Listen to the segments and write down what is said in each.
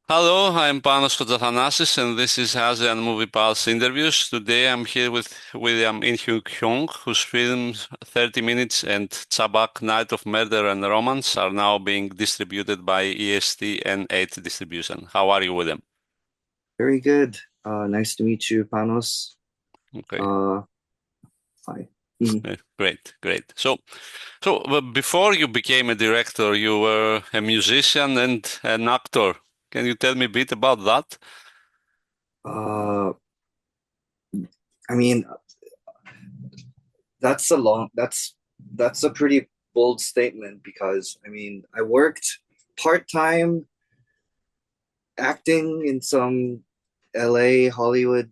Hello, I'm Panos Kotzafanasis, and this is ASEAN Movie Pulse interviews. Today I'm here with William Inhyuk Hyoung, whose films 30 Minutes and Chabak Night of Murder and Romance are now being distributed by EST and 8 Distribution. How are you, William? Very good. Nice to meet you, Panos. Okay, Uh, Hi. Mhm. great, great. So before you became a director, you were a musician and an actor. Can you tell me a bit about that? Uh, I mean, that's a long, that's a pretty bold statement because I worked part-time acting in some LA, Hollywood,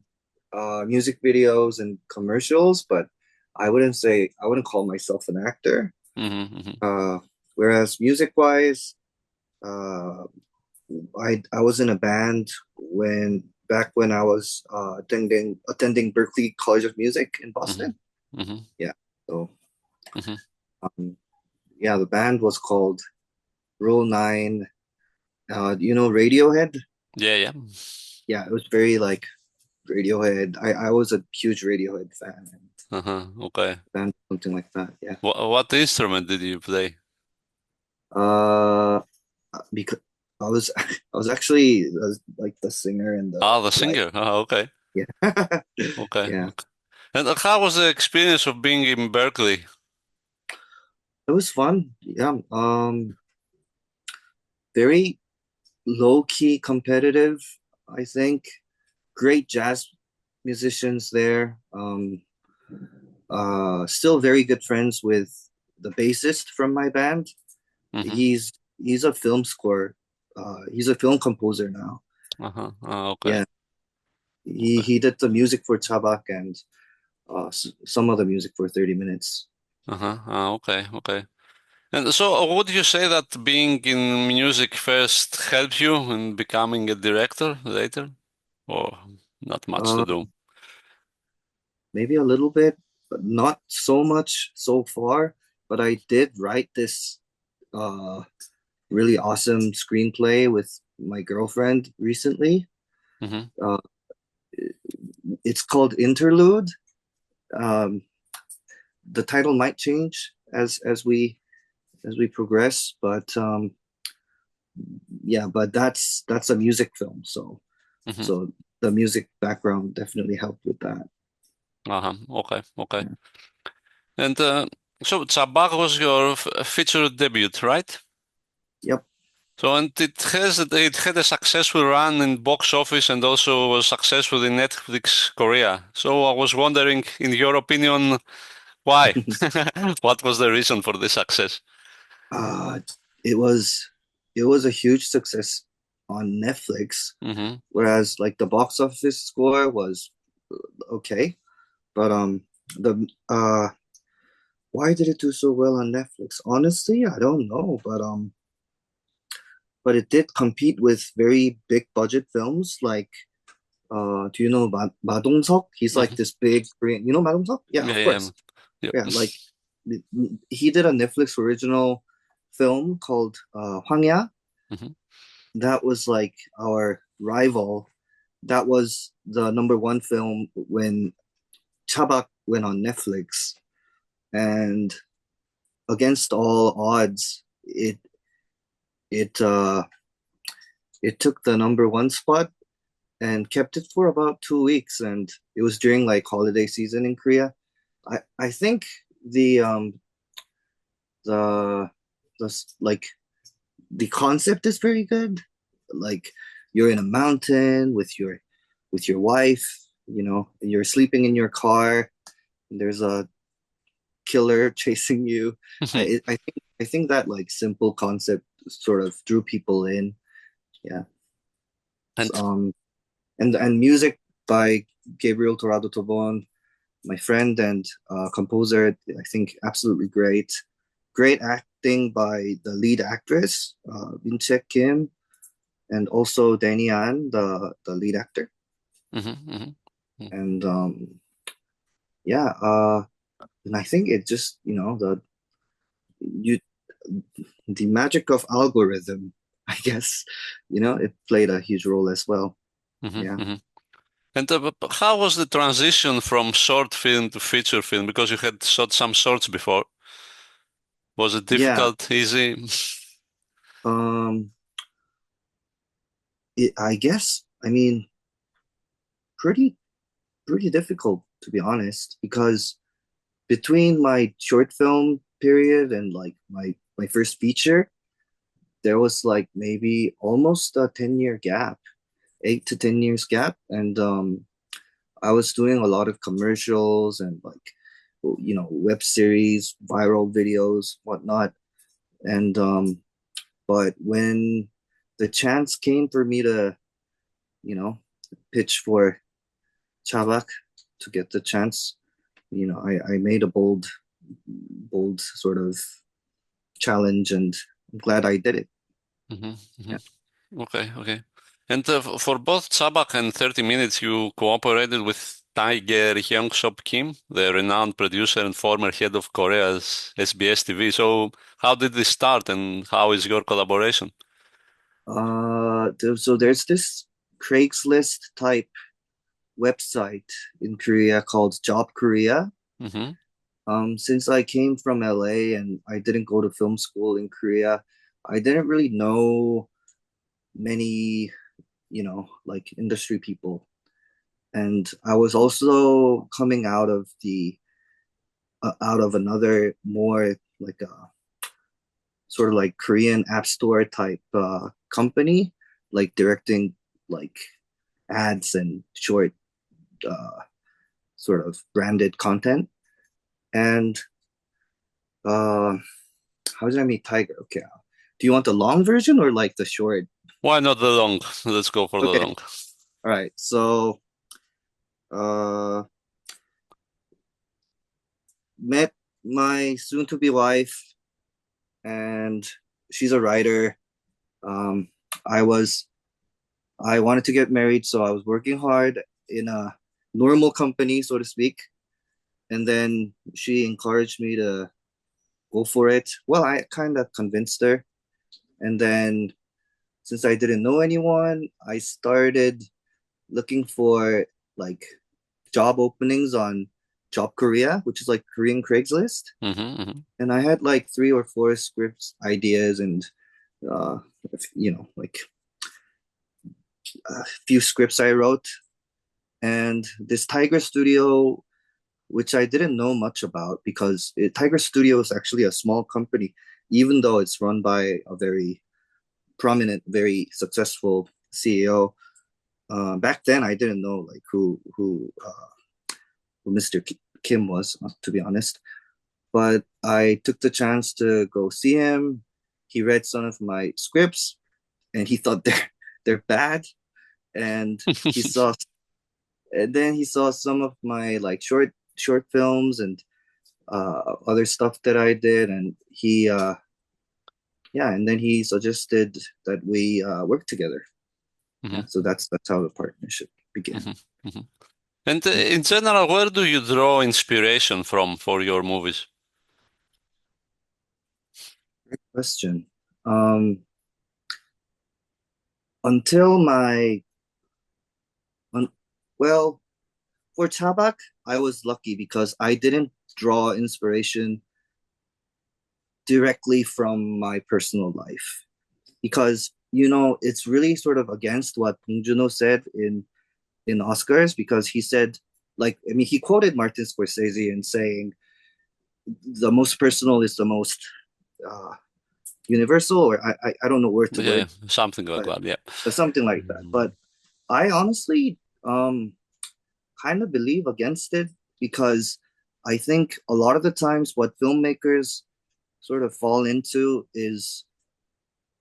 music videos and commercials, but I wouldn't call myself an actor. Hmm. Uh, Whereas music-wise, uh, I was in a band when back when I was attending Berklee College of Music in Hmm. Boston. Hmm. Yeah. So Hmm. um, yeah, the band was called Roll Nine. You know Radiohead? Yeah, yeah. Yeah, it was very like Radiohead. I was a huge Radiohead fan and Uh-huh. Okay. band something like that. Yeah. What instrument did you play? Uh, because I was I was actually like the singer and the Ah, the writer. singer. Ah, okay. Yeah. Okay. Yeah. Okay. And how was the experience of being in Berkeley? It was fun. Yeah. Very low key competitive, I think. Great jazz musicians there. Still very good friends with the bassist from my band. Mm-hmm. He's a film score. He's a film composer now. Uh-huh. Ah, okay. Yeah, Okay. he did the music for Chabak and some other music for 30 Minutes. Uh-huh. Ah, okay. Okay. And so would you say that being in music first helped you in becoming a director later? Or not much to Uh, do? Maybe a little bit, but not so much so far. But I did write this uh, really awesome screenplay with my girlfriend recently. Mm-hmm. Uh, it's called Interlude. Um, the title might change as we progress, but yeah, but that's a music film, so Mm-hmm. so the music background definitely helped with that. Uh-huh. Okay. Okay. Yeah. And so Chabak was your feature debut, right? Yep. So and it had a successful run in box office and also was successful in Netflix Korea. So I was wondering, in your opinion, why? What was the reason for the success? uh, it was it was a huge success on Netflix, Hmm. whereas like the box office score was okay, but the why did it do so well on Netflix? Honestly, I don't know, but it did compete with very big budget films like do you know Ma Dong-seok? He's like Hmm. this big Korean. You know Ma Dong-seok? Yeah, Yeah, of yeah, course. yeah. Yeah, like he did a Netflix original film called Hwangya. Hmm. That was like our rival. That was the number one film when Chabak went on Netflix, and against all odds, it it took the number one spot and kept it for about 2 weeks, and it was during like holiday season in Korea. I think the um the like the concept is very good. Like you're in a mountain with your wife, you know, you're sleeping in your car, and there's a killer chasing you. I think that like simple concept sort of drew people in. Yeah. So, And and music by Gabriel Torrado Tobon, my friend and composer. I think absolutely great. Great acting by the lead actress, Inhyuk Kim, and also Danny An, the lead actor. hmm. Hmm. And yeah, and I think it just you know you the magic of algorithm. I guess, it played a huge role as well. Yeah. Hmm. And how was the transition from short film to feature film? Because you had shot some shorts before. Was it Yeah. difficult, easy? Um, I guess, I mean, pretty, pretty difficult to be honest, because between my short film period and like my first feature, there was like maybe almost a 10-year gap, 8 to 10 years gap. And I was doing a lot of commercials and like, web series, viral videos, whatnot. And but when the chance came for me to, you know, pitch for Chabak to get the chance, I made a bold sort of challenge, and I'm glad I did it. Hmm. Hmm. Yeah. Okay, okay. And for both Chabak and 30 Minutes, you cooperated with Tiger Yeongseop Kim, the renowned producer and former head of Korea's SBS TV. So how did this start and how is your collaboration? So there's this Craigslist type website in Korea called Job Korea. Hmm. Since I came from LA and I didn't go to film school in Korea, I didn't really know many, like industry people. And I was also coming out of another more like a sort of like Korean app store type company, like directing like ads and short uh, sort of branded content. And uh, how did I meet Tiger? Okay, do you want the long version or like the short? Why not the long? Let's go for the Okay, long. all right. So uh, met my soon-to-be wife, and she's a writer. Um, I was I wanted to get married, so I was working hard in a normal company, so to speak. And then she encouraged me to go for it. Well, I kind of convinced her. And then since I didn't know anyone, I started looking for like job openings on Job Korea, which is like Korean Craigslist. Hmm. Hmm. And I had like 3 or 4 scripts ideas and uh, like a few scripts I wrote. And this Tiger Studio, which I didn't know much about because Tiger Studio is actually a small company, even though it's run by a very prominent, very successful CEO. Back then, I didn't know like who Mr. Kim was, to be honest. But I took the chance to go see him. He read some of my scripts, and he thought they're bad. And he saw, and then he saw some of my like short films and other stuff that I did, and he yeah, and then he suggested that we work together. Yeah, Hmm. so that's how the partnership began. Hmm. Hmm. And in general, where do you draw inspiration from for your movies? Question. Um, until my un, well, for Chabak, I was lucky because I didn't draw inspiration directly from my personal life because it's really sort of against what Bong Joon-ho said in Oscars, because he said, like, I mean, he quoted Martin Scorsese in saying the most personal is the most uh, universal, or I don't know word to Yeah, word, something like but that. Yeah. something like that. Mm-hmm. But I honestly kind of believe against it, because I think a lot of the times what filmmakers sort of fall into is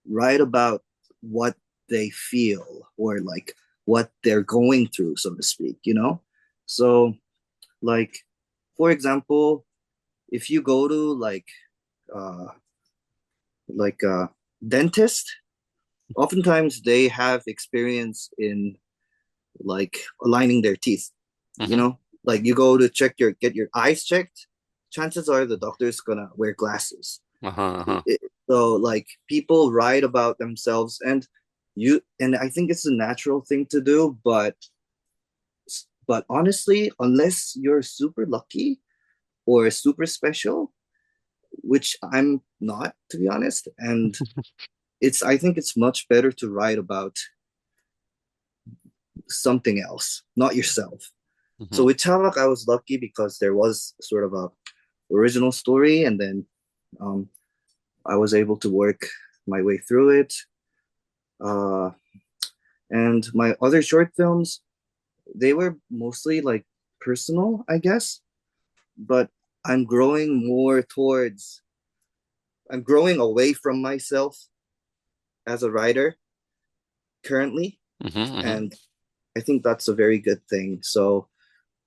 write about what they feel, or like what they're going through, so to speak. So, like, for example, if you go to uh like a dentist, oftentimes they have experience in like aligning their teeth, you Hmm. know? Like you go to get your eyes checked, chances are the doctor's gonna wear glasses. Uh-huh, uh-huh. So like people write about themselves, and I think it's a natural thing to do, but honestly, unless you're super lucky or super special, which I'm not, to be honest, and it's I think it's much better to write about something else, not yourself. So Mhm. with Chabak, I was lucky because there was sort of a original story, and then um, I was able to work my way through it. Uh, and my other short films, they were mostly like personal, I guess, but I'm growing more towards, I'm growing away from myself as a writer currently, Mhm. Mhm. and I think that's a very good thing. So,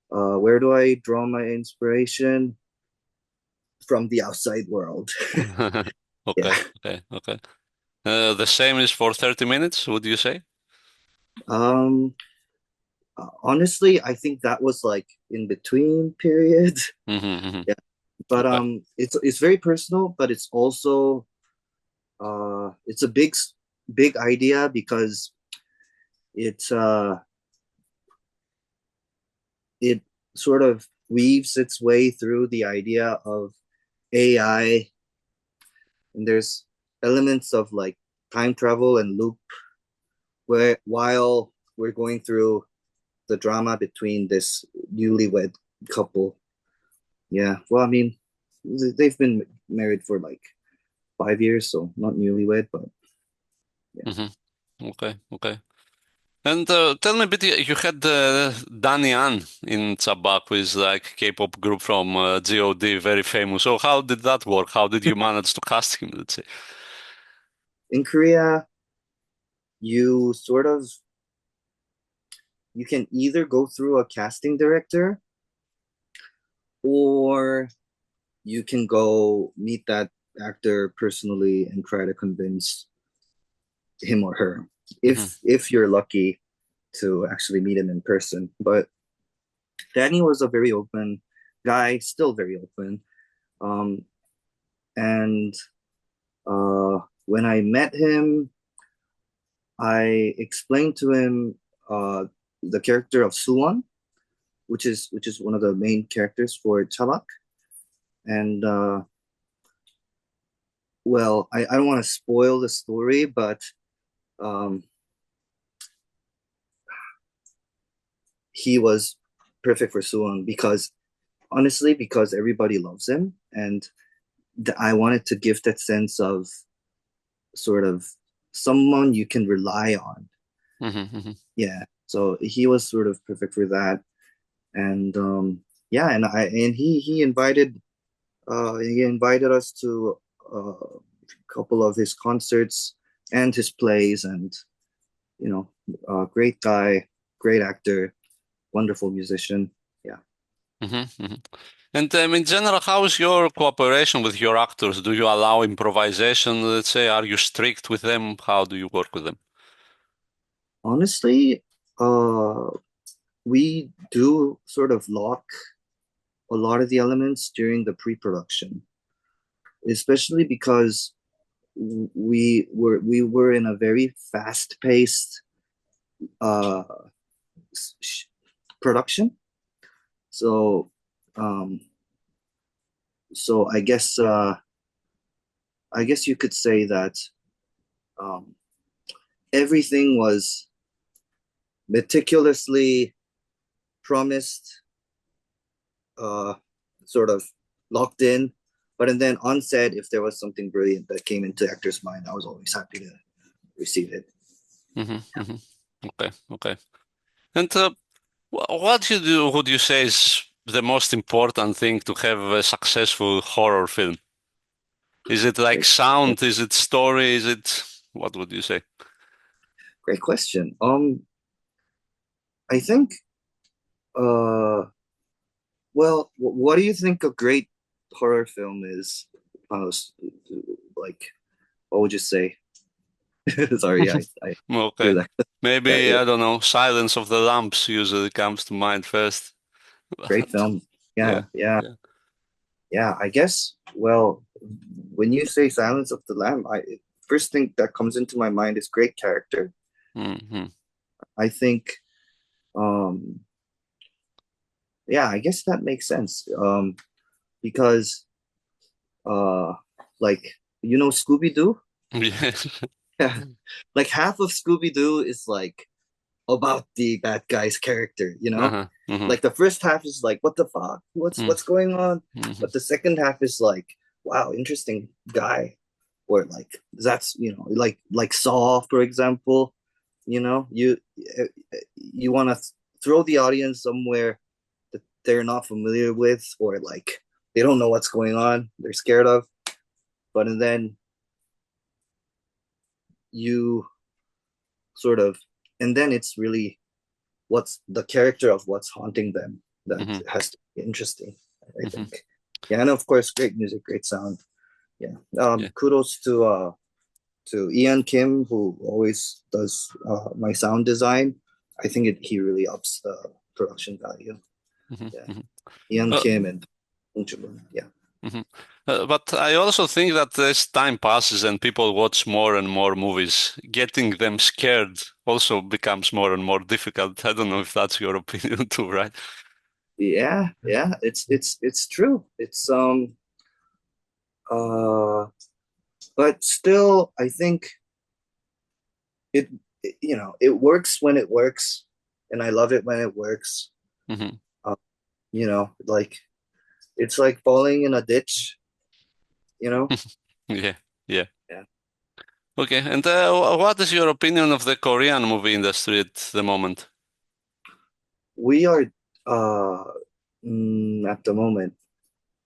where do I draw my inspiration? From the outside world. Yeah. Okay, okay, okay. The same is for 30 minutes, would you say? Um, Honestly, I think that was like in between period. Mhm. Mhm. Yeah. But Okay. it's very personal, but it's also it's a big idea because it's it sort of weaves its way through the idea of AI, and there's elements of like time travel and loop where while we're going through the drama between this newlywed couple. Yeah, well, I mean, they've been married for like 5 years, so not newlywed, but yeah. Mhm. Okay, okay. And tell me a bit, you had Danny An in Chabak, who is like K-pop group from God, very famous. So how did that work? How did you manage to cast him, let's say? In Korea, you sort of you can either go through a casting director or you can go meet that actor personally and try to convince him or her Hmm. if you're lucky to actually meet him in person. But Danny was a very open guy, still very open. Um, and when I met him, I explained to him the character of Suwon, which is one of the main characters for Chabak. And well, I don't want to spoil the story, but um, he was perfect for Suwon because honestly, because everybody loves him, and I wanted to give that sense of sort of someone you can rely on. Hmm. Hmm. Yeah, so he was sort of perfect for that, and yeah, and he invited us to a couple of his concerts and his plays, and you know, great guy, great actor, wonderful musician. Yeah. Hmm. Hmm. And in general, how is your cooperation with your actors? Do you allow improvisation, let's say? Are you strict with them? How do you work with them? Honestly, uh, we do sort of lock a lot of the elements during the pre-production, especially because we were in a very fast-paced uh, production. So, um, so I guess you could say that um, everything was meticulously promised, uh, sort of locked in. But and then on set, if there was something brilliant that came into actor's mind, I was always happy to receive it. Hmm. Hmm. Okay, okay. And what would you say is the most important thing to have a successful horror film? Is it like Great, sound? Is it story? Is it what would you say? great question. I think. Well, what do you think a great horror film is? Uh, like, what would you say? Sorry, I Okay. hear that. Yeah, Maybe, yeah, I don't know, Silence of the Lambs usually comes to mind first. great film. Yeah, Yeah, yeah, yeah. yeah. I guess. Well, when you say Silence of the Lamb, I first thing that comes into my mind is great character. Hmm. I think, um, yeah, I guess that makes sense. Because, uh, like Scooby Doo. Yes. Yeah, like half of Scooby Doo is like about the bad guy's character. Uh-huh. Hmm. Like the first half is like, what the fuck? What's going on? Hmm. But the second half is like, wow, interesting guy. Or like that's like Saw, for example. You want to throw the audience somewhere that they're not familiar with, or like they don't know what's going on, they're scared of, but and then you sort of and then it's really what's the character of what's haunting them that Hmm. has to be interesting, I Hmm. think. Yeah, and of course great music, great sound. Yeah. Yeah. Kudos to Ian Kim, who always does my sound design. I think he really ups the production value. Hmm. Yeah, Hmm. Ian Uh, Kim and Jun. Yeah, mhm. But I also think that as time passes and people watch more and more movies, getting them scared also becomes more and more difficult. I don't know if that's your opinion too, right? yeah. It's true. It's uh, but still, I think it, it works when it works, and I love it when it works. Hmm. Uh, like it's like falling in a ditch. You know. Yeah, yeah. Yeah. Okay, and what is your opinion of the Korean movie industry at the moment? We are uh at the moment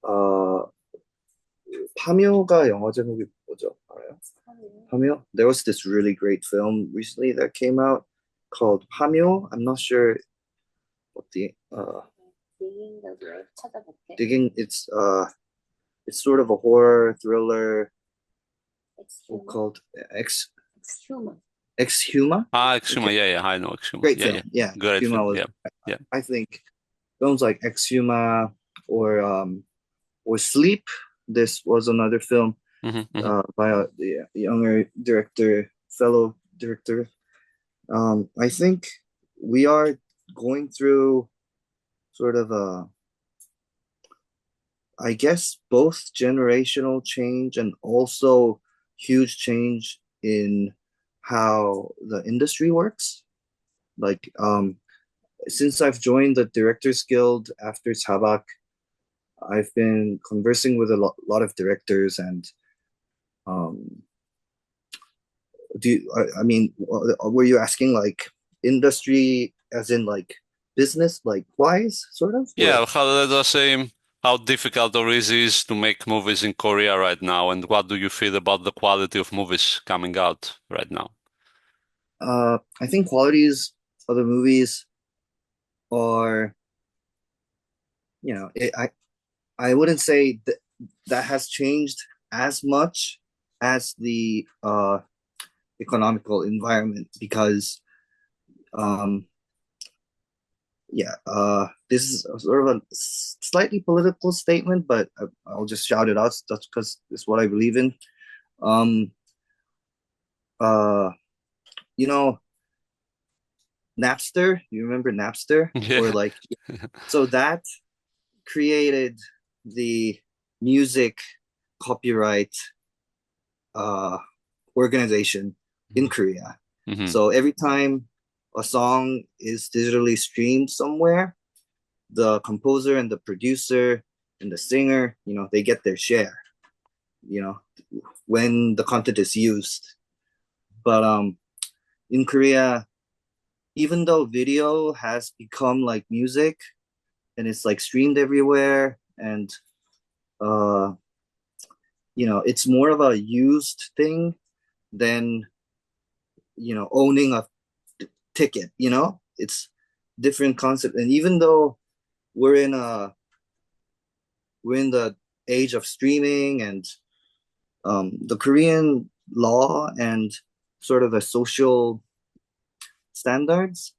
uh 파묘가 영화 제목이 뭐죠? 알아요? 파묘? There was this really great film recently that came out called 파묘. I'm not sure what the digging it's sort of a horror thriller called Exhuma. Ah, Okay. Exuma, yeah, yeah, I know Exuma. Great Yeah, film. yeah. Yeah, Great Exhuma film. was Yeah, yeah. I think films like Exhuma or Sleep. This was another film Hmm. Hmm. by a younger director, fellow director. I think we are going through sort of I guess, both generational change and also huge change in how the industry works. Like, since I've joined the Directors Guild after Chabak, I've been conversing with a lot of directors, and um, I mean, were you asking like industry as in like business, like wise, sort of? Yeah, Or how let us say how difficult or easy it is to make movies in Korea right now, and what do you feel about the quality of movies coming out right now? I think qualities of the movies are, I wouldn't say that has changed as much as the economical environment, because um, yeah, this is sort of a slightly political statement, but I'll just shout it out. That's because it's what I believe in. Um, uh, you know, Napster. You remember Napster, or Yeah. like so that created the music copyright uh, organization in Korea. Hmm. So every time a song is digitally streamed somewhere, the composer and the producer and the singer, they get their share, you know, when the content is used. But in Korea, even though video has become like music and it's like streamed everywhere, and uh, it's more of a used thing than owning a ticket. It's different concept. And even though we're in a we're in the age of streaming, and the Korean law and sort of the social standards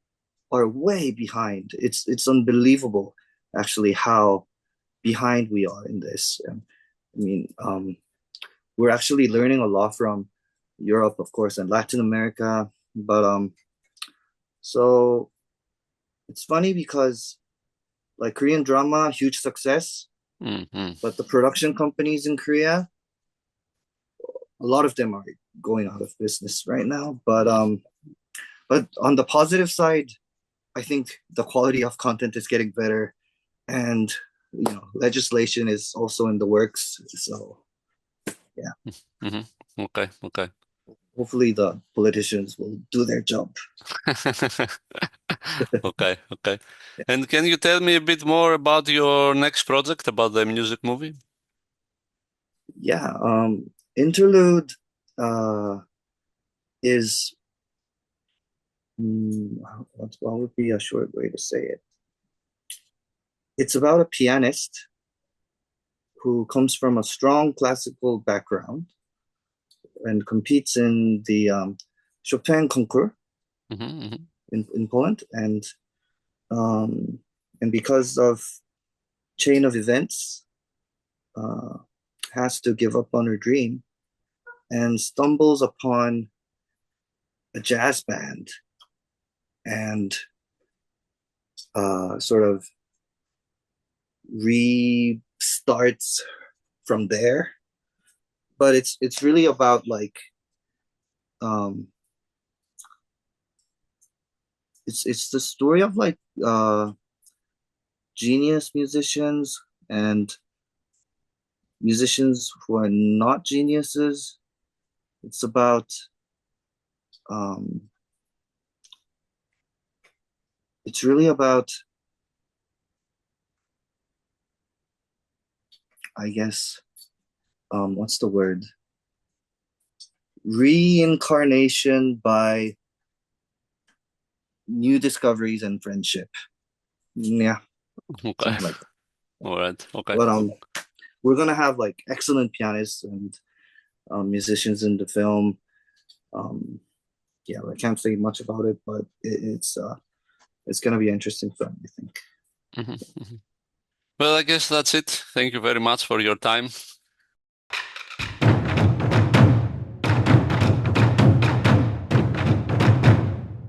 are way behind. It's unbelievable actually how behind we are in this. I mean, we're actually learning a lot from Europe, of course, and Latin America. But so it's funny because like Korean drama, huge success, Hmm. but the production companies in Korea, a lot of them are going out of business right now. But on the positive side, I think the quality of content is getting better, and legislation is also in the works. So yeah, Hmm. Okay, okay. hopefully the politicians will do their job. Okay, okay. And can you tell me a bit more about your next project, about the music movie? Yeah, interlude uh, is what would be a short way to say it? It's about a pianist who comes from a strong classical background and competes in the Chopin concours Hmm. in Poland, um, and because of chain of events, uh, has to give up on her dream and stumbles upon a jazz band and sort of restarts from there. But it's really about like um, it's the story of like genius musicians and musicians who are not geniuses. It's about um, it's really about, I guess, what's the word? Reincarnation by new discoveries and friendship. Yeah, Okay. something like that. All right. Okay. But we're gonna have like excellent pianists and musicians in the film. Um, yeah, I can't say much about it, but it's gonna be an interesting film, I think. Hmm. Hmm. Well, I guess that's it. Thank you very much for your time.